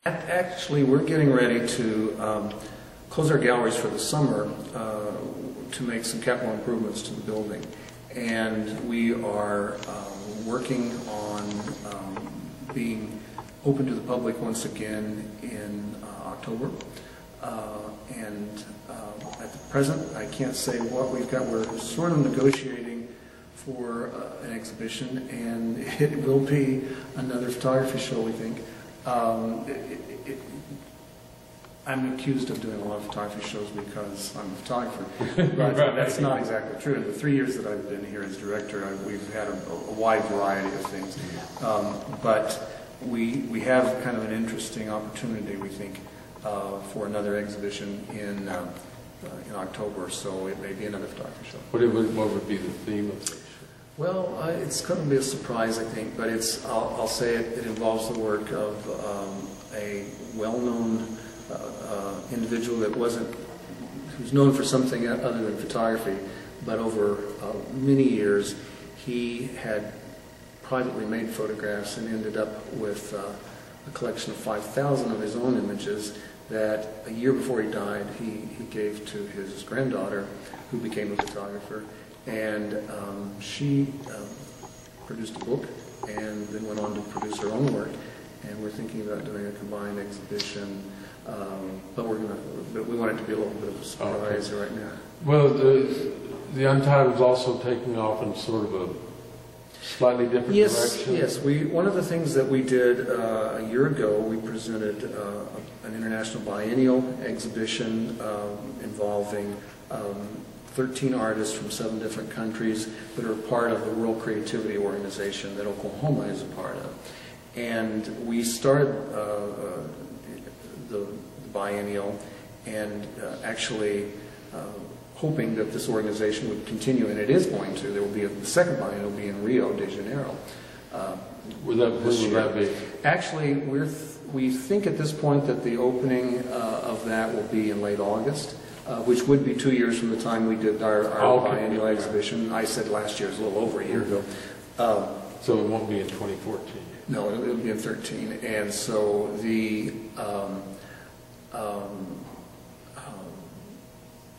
Actually, we're getting ready to close our galleries for the summer to make some capital improvements to the building. And we are working on being open to the public once again in October. At the present, I can't say what we've got. We're sort of negotiating for an exhibition, and it will be another photography show, we think. I'm accused of doing a lot of photography shows because I'm a photographer, but that's not exactly true. In the 3 years that I've been here as director, we've had a wide variety of things. But we have kind of an interesting opportunity, we think, for another exhibition in October, so it may be another photography show. What would be the theme of the show? Well, it's going to be a surprise, I think, but I'll say it involves the work of a well-known individual who's known for something other than photography, but over many years he had privately made photographs and ended up with a collection of 5,000 of his own images that a year before he died he gave to his granddaughter, who became a photographer. And she produced a book and then went on to produce her own work. And we're thinking about doing a combined exhibition, but we want it to be a little bit of a surprise right now. Well, the Untitled is also taking off in sort of a slightly different direction. Yes. One of the things that we did a year ago, we presented an international biennial exhibition involving 13 artists from 7 different countries that are part of the World Creativity Organization that Oklahoma is a part of. And we started the biennial and actually hoping that this organization would continue, and it is going to. There will be the second biennial will be in Rio de Janeiro. When will that be? Actually, we think at this point that the opening of that will be in late August. Which would be 2 years from the time we did our biennial exhibition. I said last year, it was a little over a year ago. So it won't be in 2014? No, it'll be in 2013. And so the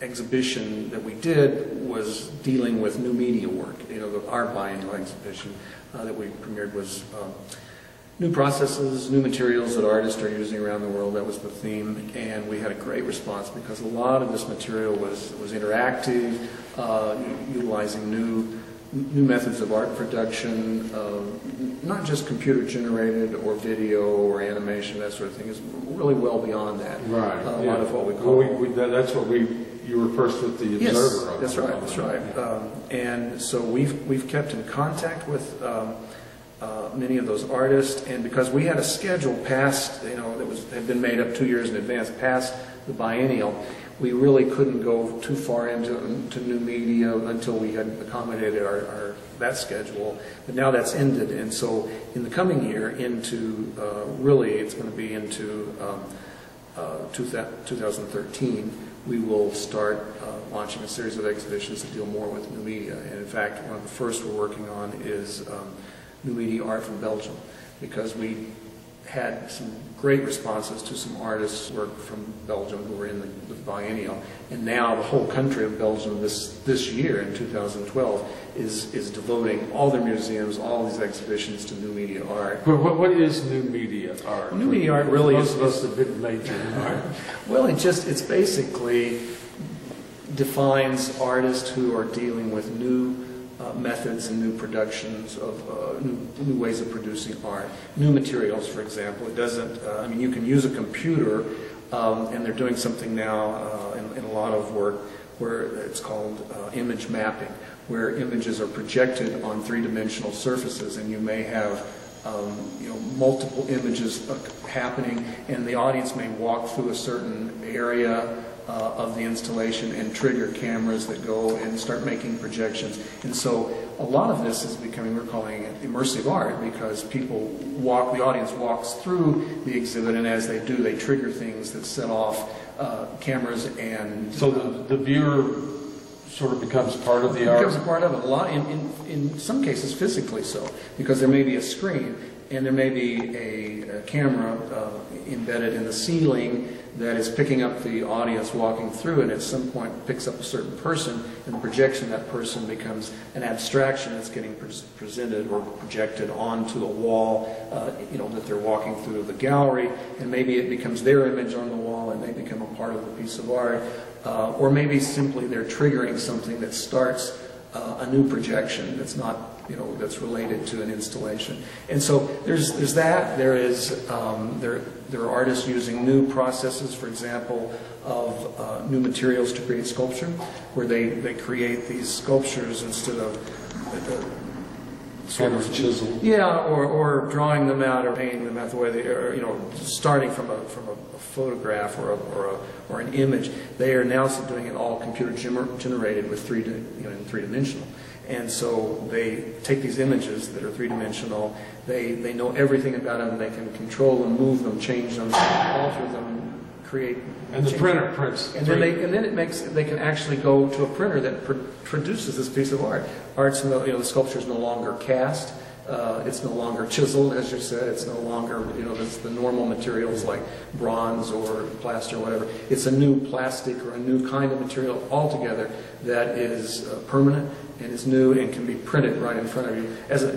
exhibition that we did was dealing with new media work. Our biennial exhibition that we premiered was new processes, new materials that artists are using around the world. That was the theme, and we had a great response because a lot of this material was interactive, utilizing new methods of art production, not just computer generated or video or animation, that sort of thing. Is really well beyond that. Right. A lot of what we call. That's what you were first with the Observer. Yes, that's right. And so we've kept in contact with many of those artists, and because we had a schedule past, that had been made up 2 years in advance, past the biennial, we really couldn't go too far into new media until we had accommodated that schedule. But now that's ended, and so in the coming year, really it's going to be into 2013, we will start launching a series of exhibitions that deal more with new media. And in fact, one of the first we're working on is new media art from Belgium, because we had some great responses to some artists' work from Belgium who were in the biennial, and now the whole country of Belgium this year in 2012 is devoting all their museums, all these exhibitions to new media art. But what is new media art? New media art really most of us have been major in art. Well, it's basically defines artists who are dealing with new methods and new productions of new ways of producing art, new materials, for example. It doesn't. You can use a computer, and they're doing something now in a lot of work where it's called image mapping, where images are projected on 3-dimensional surfaces, and you may have multiple images happening, and the audience may walk through a certain area of the installation and trigger cameras that go and start making projections. And so a lot of this is becoming, we're calling it immersive art, because the audience walks through the exhibit, and as they do, they trigger things that set off cameras and... So the viewer sort of becomes part of the It art? becomes a part of it. A lot, in some cases, physically so, because there may be a screen and there may be a camera embedded in the ceiling that is picking up the audience walking through, and at some point picks up a certain person, and the projection of that person becomes an abstraction that's getting presented or projected onto a wall, that they're walking through the gallery, and maybe it becomes their image on the wall and they become a part of the piece of art, or maybe simply they're triggering something that starts a new projection that's not, that's related to an installation. And so there's that. There are artists using new processes, for example, of new materials to create sculpture, where they create these sculptures instead of sort of chisel. Yeah, or drawing them out or painting them out the way they are, starting from a photograph or an image. They are now doing it all computer generated with in three-dimensional. And so they take these images that are three-dimensional, they know everything about them, they can control them, move them, change them, alter them, create. And the printer prints. And then they can actually go to a printer that produces this piece of art. The sculpture is no longer cast. It's no longer chiseled, as you said. It's no longer, the normal materials like bronze or plaster or whatever. It's a new plastic or a new kind of material altogether that is permanent and is new and can be printed right in front of you.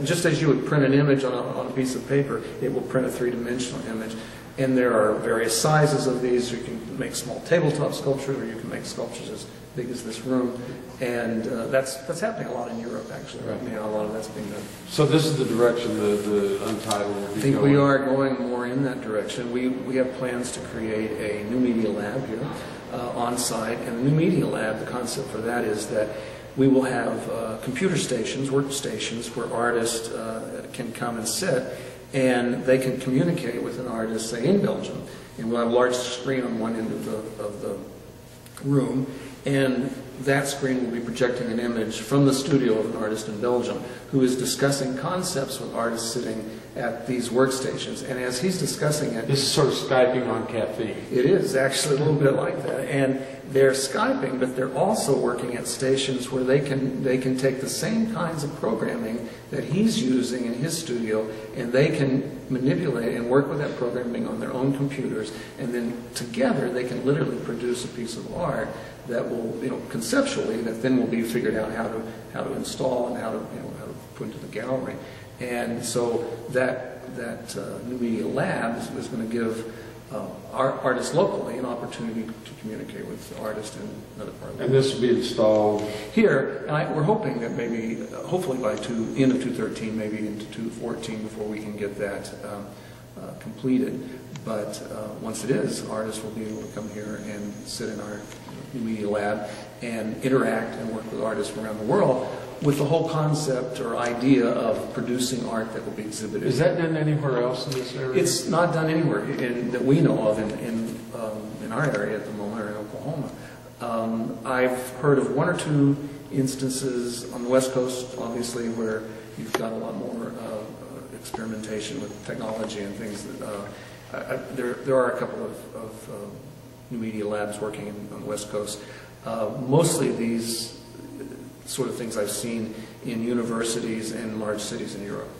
Just as you would print an image on a piece of paper, it will print a three-dimensional image. And there are various sizes of these. You can make small tabletop sculpture, or you can make sculptures as big as this room. And that's happening a lot in Europe, actually, right now. A lot of that's being done. So this is the direction the Untitled will be going? I think we are going more in that direction. We have plans to create a new media lab here on site. And the new media lab, the concept for that is that we will have computer stations, workstations, where artists can come and sit, and they can communicate with an artist, say, in Belgium. And we'll have a large screen on one end of the room, and that screen will be projecting an image from the studio of an artist in Belgium who is discussing concepts with artists sitting at these workstations. And as he's discussing it... This is sort of Skyping on caffeine. It is actually a little bit like that. And they're Skyping, but they're also working at stations where they can take the same kinds of programming that he's using in his studio, and they can manipulate and work with that programming on their own computers, and then together they can literally produce a piece of art that will, conceptually, that then will be figured out how to install and how to put into the gallery. And so that new media lab is going to give artists locally an opportunity to communicate with artists in another part of the world. And this will be installed here, and we're hoping that maybe, hopefully by end of 2013, maybe into 2014, before we can get that completed. But once it is, artists will be able to come here and sit in our new media lab and interact and work with artists around the world with the whole concept or idea of producing art that will be exhibited. Is that done anywhere else in this area? It's not done anywhere that we know of in our area at the moment, or in Oklahoma. I've heard of one or two instances on the West Coast, obviously, where you've got a lot more experimentation with technology and things. There are a couple of new media labs working on the West Coast. Mostly these sort of things I've seen in universities and large cities in Europe,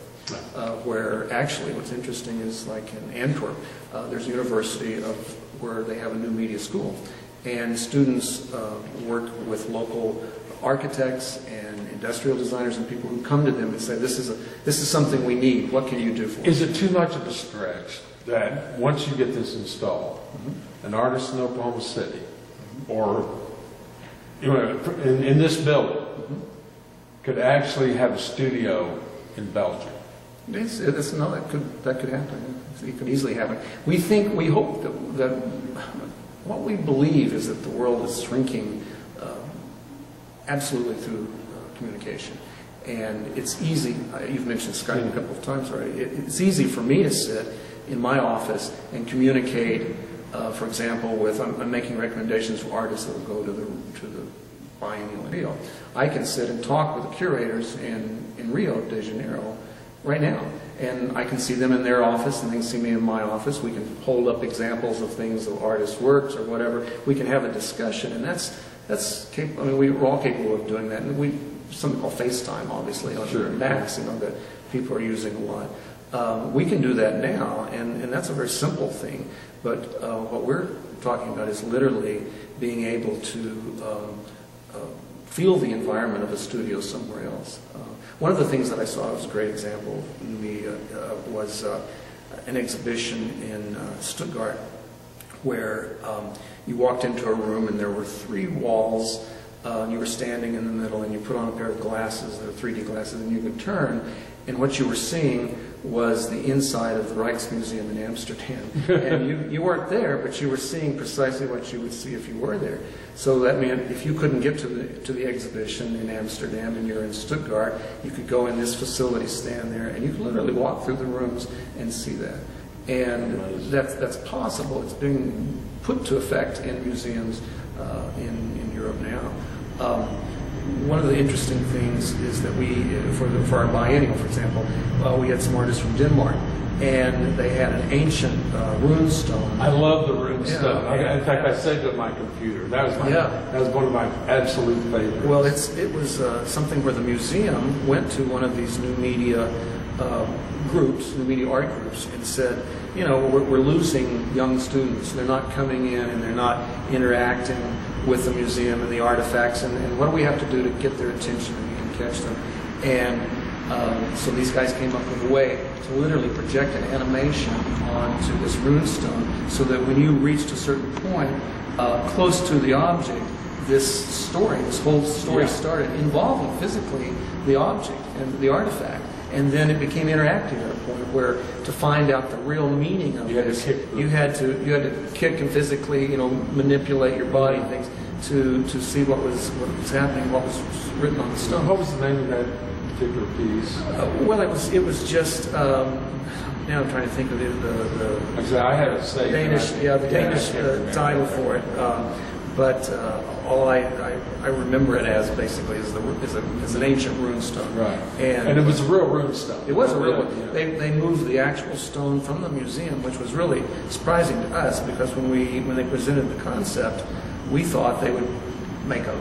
where actually what's interesting is, like in Antwerp, there's a university where they have a new media school, and students work with local architects and industrial designers and people who come to them and say, this is something we need, what can you do for us? Is it too much of a stretch that once you get this installed, an artist in Oklahoma City, or in this building, could actually have a studio in Belgium? That could happen. It could easily happen. We hope that what we believe is that the world is shrinking absolutely through communication. And it's easy, you've mentioned Skype a couple of times already, it's easy for me to sit in my office and communicate, for example, I'm making recommendations for artists that will go to the biennial in Rio. I can sit and talk with the curators in Rio de Janeiro right now, and I can see them in their office and they can see me in my office. We can hold up examples of things of artists' works or whatever. We can have a discussion, and I mean, we're all capable of doing that, and something called FaceTime, obviously, on Sure. Macs, that people are using a lot. We can do that now, and that's a very simple thing. But what we're talking about is literally being able to feel the environment of a studio somewhere else. One of the things that I saw was a great example was an exhibition in Stuttgart where you walked into a room and there were 3 walls. You were standing in the middle and you put on a pair of glasses, they're 3D glasses, and you could turn, and what you were seeing was the inside of the Rijksmuseum in Amsterdam. And you weren't there, but you were seeing precisely what you would see if you were there. So that meant if you couldn't get to the exhibition in Amsterdam and you're in Stuttgart, you could go in this facility, stand there, and you could literally walk through the rooms and see that. And that's possible. It's being put to effect in museums in Europe now. One of the interesting things is that for our biennial, for example, we had some artists from Denmark, and they had an ancient rune stone. I love the rune stone. Yeah. In fact, I saved it on my computer. That was one of my absolute favorites. Well, it was something where the museum went to one of these new media groups, new media art groups, and said, we're losing young students. They're not coming in and they're not interacting with the museum and the artifacts, and what do we have to do to get their attention and catch them? And so these guys came up with a way to literally project an animation onto this rune stone so that when you reached a certain point close to the object, this whole story started involving physically the object and the artifact. And then it became interactive at a point where to find out the real meaning of this, you had to kick and physically, manipulate your body and things to see what was happening, what was written on the stone. What was the name of that particular piece? Well, it was just. Now I'm trying to think of I had to say the Danish title for it. But all I remember it as basically is an ancient rune stone. Right. And it was a real rune stone. It was a real one. Yeah. They moved the actual stone from the museum, which was really surprising to us because when they presented the concept, we thought they would make a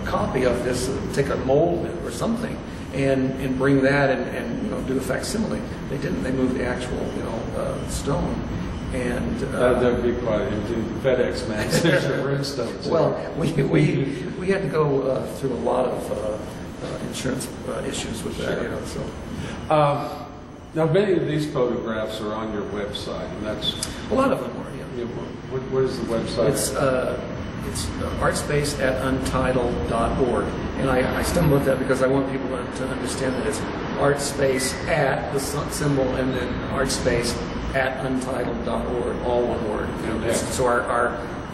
copy of this, take a mold or something, and bring that and do a facsimile. They didn't. They moved the actual stone. And that'd be quite into FedEx maps. Rune stones. Well, we had to go through a lot of insurance issues with that. Sure. So now many of these photographs are on your website, and that's a lot of them are. Yeah. What is the website? It's artspace@untitled.org, and I stumble at that because I want people to understand that it's artspace at the symbol and then artspace@untitled.org, all one word. So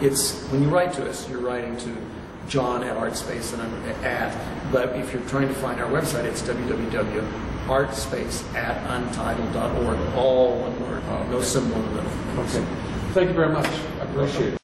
it's when you write to us, you're writing to John at Artspace and I'm at. But if you're trying to find our website, it's www.artspace@untitled.org, all one word, no symbol in the middle. Okay. Thank you very much. I appreciate it.